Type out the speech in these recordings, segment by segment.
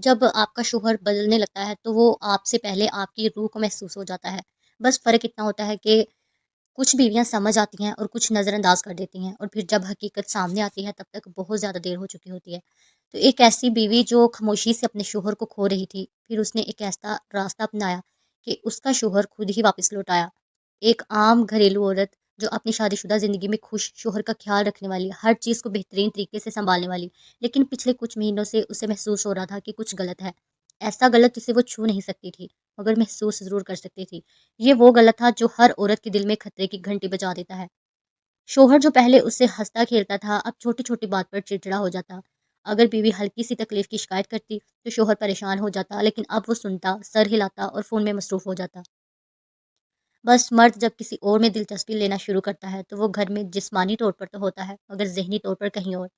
جب آپ کا شوہر بدلنے لگتا ہے تو وہ آپ سے پہلے آپ کی روح کو محسوس ہو جاتا ہے۔ بس فرق اتنا ہوتا ہے کہ کچھ بیویاں سمجھ آتی ہیں اور کچھ نظر انداز کر دیتی ہیں، اور پھر جب حقیقت سامنے آتی ہے تب تک بہت زیادہ دیر ہو چکی ہوتی ہے۔ تو ایک ایسی بیوی جو خاموشی سے اپنے شوہر کو کھو رہی تھی، پھر اس نے ایک ایسا راستہ اپنایا کہ اس کا شوہر خود ہی واپس لوٹ آیا۔ ایک عام گھریلو عورت جو اپنی شادی شدہ زندگی میں خوش شوہر کا خیال رکھنے والی، ہر چیز کو بہترین طریقے سے سنبھالنے والی، لیکن پچھلے کچھ مہینوں سے اسے محسوس ہو رہا تھا کہ کچھ غلط ہے۔ ایسا غلط جسے وہ چھو نہیں سکتی تھی مگر محسوس ضرور کر سکتی تھی۔ یہ وہ غلط تھا جو ہر عورت کے دل میں خطرے کی گھنٹی بجا دیتا ہے۔ شوہر جو پہلے اس سے ہنستا کھیلتا تھا اب چھوٹی چھوٹی بات پر چڑچڑا ہو جاتا۔ اگر بیوی ہلکی سی تکلیف کی شکایت کرتی تو شوہر پریشان ہو جاتا، لیکن اب وہ سنتا، سر ہلاتا اور فون میں مصروف ہو جاتا۔ بس مرد جب کسی اور میں دلچسپی لینا شروع کرتا ہے تو وہ گھر میں جسمانی طور پر تو ہوتا ہے مگر ذہنی طور پر کہیں اور۔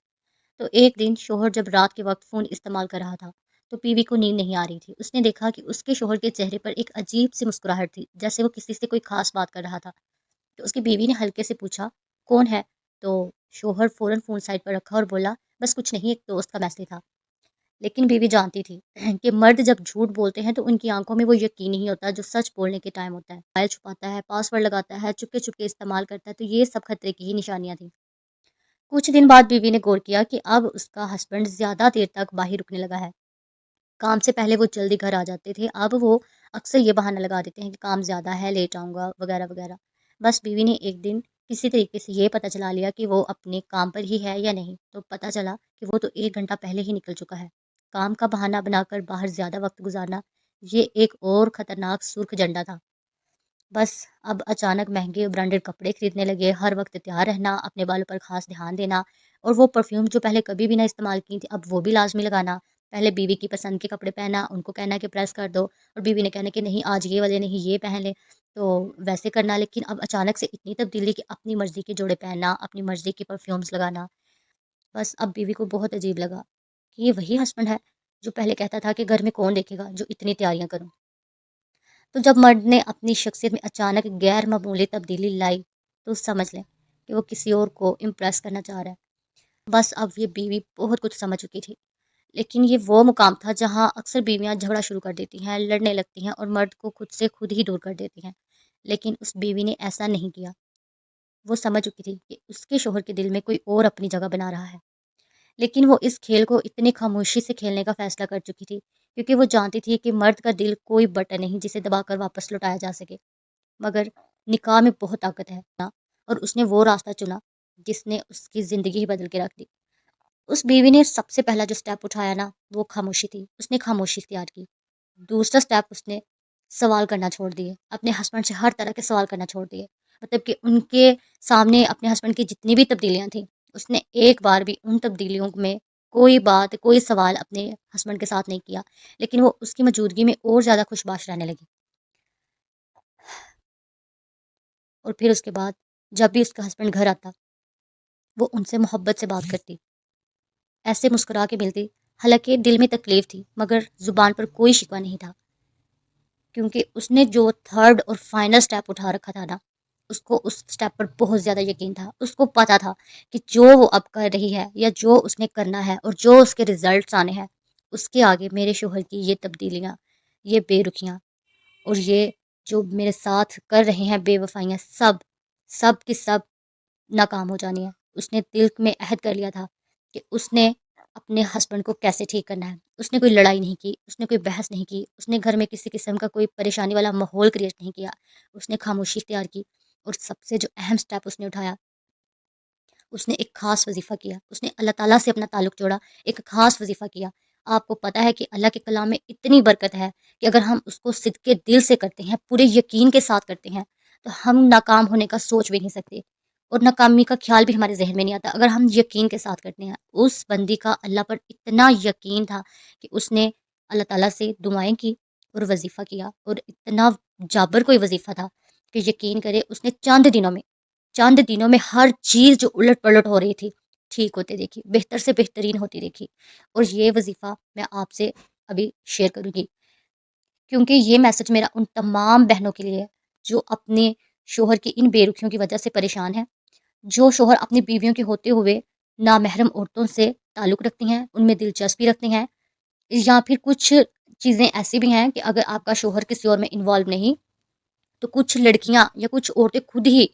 تو ایک دن شوہر جب رات کے وقت فون استعمال کر رہا تھا تو بیوی کو نیند نہیں آ رہی تھی۔ اس نے دیکھا کہ اس کے شوہر کے چہرے پر ایک عجیب سی مسکراہٹ تھی، جیسے وہ کسی سے کوئی خاص بات کر رہا تھا۔ تو اس کی بیوی نے ہلکے سے پوچھا، کون ہے؟ تو شوہر فوراً فون سائڈ پر رکھا اور بولا، بس کچھ نہیں، ایک دوست کا میسج تھا۔ لیکن بیوی جانتی تھی کہ مرد جب جھوٹ بولتے ہیں تو ان کی آنکھوں میں وہ یقین نہیں ہوتا جو سچ بولنے کے ٹائم ہوتا ہے۔ موبائل چھپاتا ہے، پاس ورڈ لگاتا ہے، چپکے چپکے استعمال کرتا ہے، تو یہ سب خطرے کی ہی نشانیاں تھیں۔ کچھ دن بعد بیوی نے غور کیا کہ اب اس کا ہسبینڈ زیادہ دیر تک باہر رکنے لگا ہے۔ کام سے پہلے وہ جلدی گھر آ جاتے تھے، اب وہ اکثر یہ بہانہ لگا دیتے ہیں کہ کام زیادہ ہے، لیٹ آؤں گا وغیرہ وغیرہ۔ بس بیوی نے ایک دن کسی طریقے سے یہ پتہ چلا لیا کہ وہ اپنے کام پر ہی ہے یا نہیں، تو پتہ چلا کہ وہ تو 1 گھنٹہ پہلے ہی نکل چکا ہے۔ کام کا بہانہ بنا کر باہر زیادہ وقت گزارنا، یہ ایک اور خطرناک سرخ جھنڈا تھا۔ بس اب اچانک مہنگے برانڈڈ کپڑے خریدنے لگے، ہر وقت تیار رہنا، اپنے بالوں پر خاص دھیان دینا، اور وہ پرفیوم جو پہلے کبھی بھی نہ استعمال کی تھی اب وہ بھی لازمی لگانا۔ پہلے بیوی کی پسند کے کپڑے پہنا، ان کو کہنا کہ پریس کر دو، اور بیوی نے کہنا کہ نہیں آج یہ والے نہیں، یہ پہن لے، تو ویسے کرنا۔ لیکن اب اچانک سے اتنی تبدیلی کہ اپنی مرضی کے جوڑے پہننا، اپنی مرضی کے پرفیومز لگانا۔ بس اب بیوی کو بہت عجیب لگا کہ یہ وہی ہسبینڈ ہے جو پہلے کہتا تھا کہ گھر میں کون دیکھے گا جو اتنی تیاریاں کروں۔ تو جب مرد نے اپنی شخصیت میں اچانک غیر معمولی تبدیلی لائی تو سمجھ لیں کہ وہ کسی اور کو امپریس کرنا چاہ رہا ہے۔ بس اب یہ بیوی بہت کچھ سمجھ چکی تھی، لیکن یہ وہ مقام تھا جہاں اکثر بیویاں جھگڑا شروع کر دیتی ہیں، لڑنے لگتی ہیں اور مرد کو خود سے خود ہی دور کر دیتی ہیں۔ لیکن اس بیوی نے ایسا نہیں کیا۔ وہ سمجھ چکی تھی کہ اس کے شوہر کے دل میں کوئی اور اپنی جگہ بنا رہا ہے، لیکن وہ اس کھیل کو اتنی خاموشی سے کھیلنے کا فیصلہ کر چکی تھی کیونکہ وہ جانتی تھی کہ مرد کا دل کوئی بٹن نہیں جسے دبا کر واپس لوٹایا جا سکے، مگر نکاح میں بہت طاقت ہے اور اس نے وہ راستہ چنا جس نے اس کی زندگی ہی بدل کے رکھ دی۔ اس بیوی نے سب سے پہلا جو سٹیپ اٹھایا نا وہ خاموشی تھی۔ اس نے خاموشی اختیار کی۔ دوسرا سٹیپ اس نے سوال کرنا چھوڑ دیے، اپنے ہسبینڈ سے ہر طرح کے سوال کرنا چھوڑ دیے، مطلب کہ ان کے سامنے اپنے ہسبینڈ کی جتنی بھی تبدیلیاں تھیں اس نے ایک بار بھی ان تبدیلیوں میں کوئی بات کوئی سوال اپنے ہسبینڈ کے ساتھ نہیں کیا، لیکن وہ اس کی موجودگی میں اور زیادہ خوش باش رہنے لگی۔ اور پھر اس کے بعد جب بھی اس کا ہسبینڈ گھر آتا وہ ان سے محبت سے بات کرتی، ایسے مسکرا کے ملتی، حالانکہ دل میں تکلیف تھی مگر زبان پر کوئی شکوہ نہیں تھا، کیونکہ اس نے جو تھرڈ اور فائنل سٹیپ اٹھا رکھا تھا نا اس کو اس سٹیپ پر بہت زیادہ یقین تھا۔ اس کو پتا تھا کہ جو وہ اب کر رہی ہے یا جو اس نے کرنا ہے اور جو اس کے ریزلٹس آنے ہیں اس کے آگے میرے شوہر کی یہ تبدیلیاں، یہ بے رکھیاں اور یہ جو میرے ساتھ کر رہے ہیں بے وفائیاں، سب کی سب ناکام ہو جانی ہے۔ اس نے دل میں عہد کر لیا تھا کہ اس نے اپنے ہسبینڈ کو کیسے ٹھیک کرنا ہے۔ اس نے کوئی لڑائی نہیں کی، اس نے کوئی بحث نہیں کی، اس نے گھر میں کسی قسم کا کوئی پریشانی والا ماحول کریٹ نہیں کیا۔ اس نے خاموشی اختیار کی اور سب سے جو اہم سٹیپ اس نے اٹھایا، اس نے ایک خاص وظیفہ کیا۔ اس نے اللہ تعالیٰ سے اپنا تعلق جوڑا، ایک خاص وظیفہ کیا۔ آپ کو پتہ ہے کہ اللہ کے کلام میں اتنی برکت ہے کہ اگر ہم اس کو صدقے دل سے کرتے ہیں، پورے یقین کے ساتھ کرتے ہیں، تو ہم ناکام ہونے کا سوچ بھی نہیں سکتے اور ناکامی کا خیال بھی ہمارے ذہن میں نہیں آتا اگر ہم یقین کے ساتھ کرتے ہیں۔ اس بندی کا اللہ پر اتنا یقین تھا کہ اس نے اللہ تعالیٰ سے دعائیں کی اور وظیفہ کیا، اور اتنا جابر کوئی وظیفہ تھا کہ یقین کرے اس نے چند دنوں میں ہر چیز جو الٹ پلٹ ہو رہی تھی ٹھیک ہوتے دیکھی، بہتر سے بہترین ہوتی دیکھی۔ اور یہ وظیفہ میں آپ سے ابھی شیئر کروں گی کیونکہ یہ میسج میرا ان تمام بہنوں کے لیے ہے جو اپنے شوہر کی ان بے رکھیوں کی وجہ سے پریشان ہیں، جو شوہر اپنی بیویوں کے ہوتے ہوئے نامحرم عورتوں سے تعلق رکھتی ہیں، ان میں دلچسپی رکھتے ہیں، یا پھر کچھ چیزیں ایسی بھی ہیں کہ اگر آپ کا شوہر کسی اور میں انوالو نہیں، تو کچھ لڑکیاں یا کچھ عورتیں خود ہی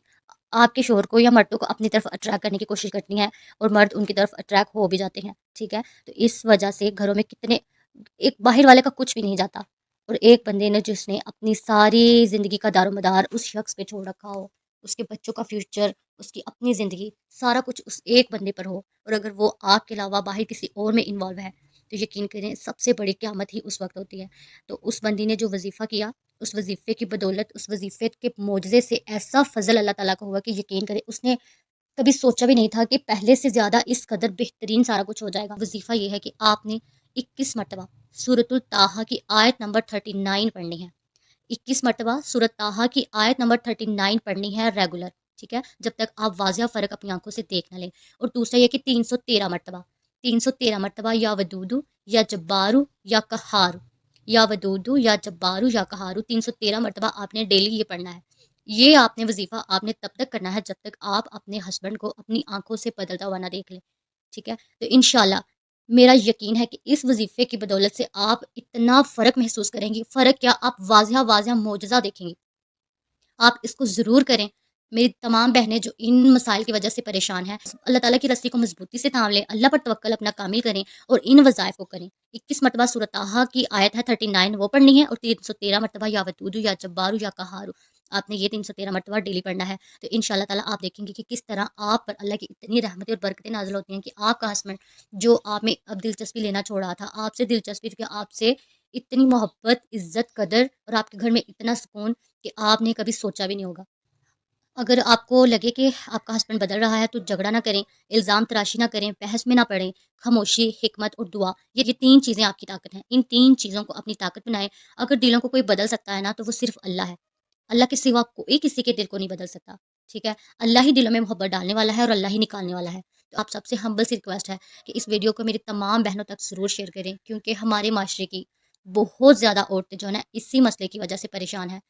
آپ کے شوہر کو یا مردوں کو اپنی طرف اٹریکٹ کرنے کی کوشش کرتی ہیں، اور مرد ان کی طرف اٹریکٹ ہو بھی جاتے ہیں، ٹھیک ہے؟ تو اس وجہ سے گھروں میں کتنے، ایک باہر والے کا کچھ بھی نہیں جاتا، اور ایک بندے نے جس نے اپنی ساری زندگی کا دار و مدار اس شخص پہ چھوڑ رکھا ہو، اس کے بچوں کا فیوچر، اس کی اپنی زندگی، سارا کچھ اس ایک بندے پر ہو، اور اگر وہ آپ کے علاوہ باہر کسی اور میں انوالو ہے، تو یقین کریں سب سے بڑی قیامت ہی اس وقت ہوتی ہے۔ تو اس بندی نے جو وظیفہ کیا، اس وظیفے کی بدولت، اس وظیفے کے معجزے سے ایسا فضل اللہ تعالیٰ کا ہوا کہ یقین کرے اس نے کبھی سوچا بھی نہیں تھا کہ پہلے سے زیادہ اس قدر بہترین سارا کچھ ہو جائے گا۔ وظیفہ یہ ہے کہ آپ نے 21 مرتبہ سورۃ الطٰہٰ کی آیت نمبر 39 پڑھنی ہے، 21 مرتبہ سورۃ طٰہٰ کی آیت نمبر 39 پڑھنی ہے ریگولر، ٹھیک ہے، جب تک آپ واضح فرق اپنی آنکھوں سے دیکھ نہ لیں۔ اور دوسرا یہ کہ 313 مرتبہ، 313 مرتبہ یا ودودو یا جبارو یا قہارو، یا ودودو یا جبارو یا قہارو، 313 مرتبہ آپ نے ڈیلی یہ پڑھنا ہے۔ یہ آپ نے وظیفہ آپ نے تب تک کرنا ہے جب تک آپ اپنے ہسبینڈ کو اپنی آنکھوں سے بدلتا ہوا نہ دیکھ لیں، ٹھیک ہے؟ تو انشاءاللہ میرا یقین ہے کہ اس وظیفے کی بدولت سے آپ اتنا فرق محسوس کریں گی، فرق کیا، آپ واضح واضح معجزہ دیکھیں گی۔ آپ اس کو ضرور کریں۔ میری تمام بہنیں جو ان مسائل کی وجہ سے پریشان ہیں، اللہ تعالیٰ کی رسی کو مضبوطی سے تھام لیں، اللہ پر توکل اپنا کامل کریں اور ان وظائف کو کریں۔ 21 مرتبہ سورۃ طٰہٰ کی آیت ہے 39 وہ پڑھنی ہے، اور 313 مرتبہ یا ودودو یا جبارو یا قہارو، آپ نے یہ 313 مرتبہ ڈیلی پڑھنا ہے۔ تو ان شاء اللہ تعالیٰ آپ دیکھیں گے کہ کس طرح آپ پر اللہ کی اتنی رحمتیں اور برکتیں نازل ہوتی ہیں کہ آپ کا ہسبینڈ جو آپ میں اب دلچسپی لینا چھوڑ رہا تھا، آپ سے دلچسپی کہ آپ سے اتنی محبت، عزت، قدر، اور آپ کے گھر میں اتنا سکون کہ آپ نے کبھی سوچا بھی نہیں ہوگا۔ اگر آپ کو لگے کہ آپ کا ہسبینڈ بدل رہا ہے تو جھگڑا نہ کریں، الزام تراشی نہ کریں، بحث میں نہ پڑیں، خاموشی، حکمت اور دعا، یہ 3 چیزیں آپ کی طاقت ہیں۔ ان 3 چیزوں کو اپنی طاقت بنائیں۔ اگر دلوں کو کوئی بدل سکتا ہے نا تو وہ صرف اللہ ہے۔ اللہ کے سوا کوئی کسی کے دل کو نہیں بدل سکتا، ٹھیک ہے؟ اللہ ہی دلوں میں محبت ڈالنے والا ہے اور اللہ ہی نکالنے والا ہے۔ تو آپ سب سے ہمبل سی ریکویسٹ ہے کہ اس ویڈیو کو میری تمام بہنوں تک ضرور شیئر کریں، کیونکہ ہمارے معاشرے کی بہت زیادہ عورتیں جو ہے نا اسی مسئلے کی وجہ سے پریشان ہیں۔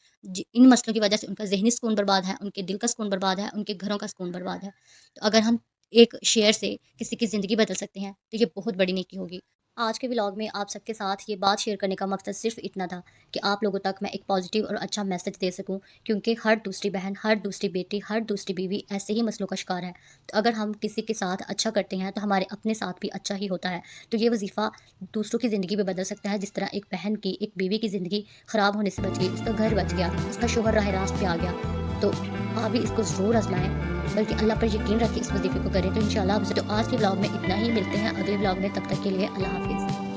ان مسئلوں کی وجہ سے ان کا ذہنی سکون برباد ہے، ان کے دل کا سکون برباد ہے، ان کے گھروں کا سکون برباد ہے۔ تو اگر ہم ایک شیئر سے کسی کی زندگی بدل سکتے ہیں تو یہ بہت بڑی نیکی ہوگی۔ آج کے ولاگ میں آپ سب کے ساتھ یہ بات شیئر کرنے کا مقصد صرف اتنا تھا کہ آپ لوگوں تک میں ایک پازیٹیو اور اچھا میسج دے سکوں، کیونکہ ہر دوسری بہن، ہر دوسری بیٹی، ہر دوسری بیوی ایسے ہی مسئلوں کا شکار ہے۔ تو اگر ہم کسی کے ساتھ اچھا کرتے ہیں تو ہمارے اپنے ساتھ بھی اچھا ہی ہوتا ہے۔ تو یہ وظیفہ دوسروں کی زندگی بھی بدل سکتا ہے، جس طرح ایک بہن کی، ایک بیوی کی زندگی خراب ہونے سے بچ گئی، اس کا گھر بچ گیا، اس کا شوہر راہ راست پہ آ گیا۔ تو آپ بھی اس کو ضرور آزمائیں، بلکہ اللہ پر یقین رکھ کے اس وظیفے کو کریں۔ تو انشاءاللہ تو آج کے ولاگ میں اتنا ہی، ملتے ہیں اگلے ولاگ میں، تب تک کے لیے اللہ حافظ۔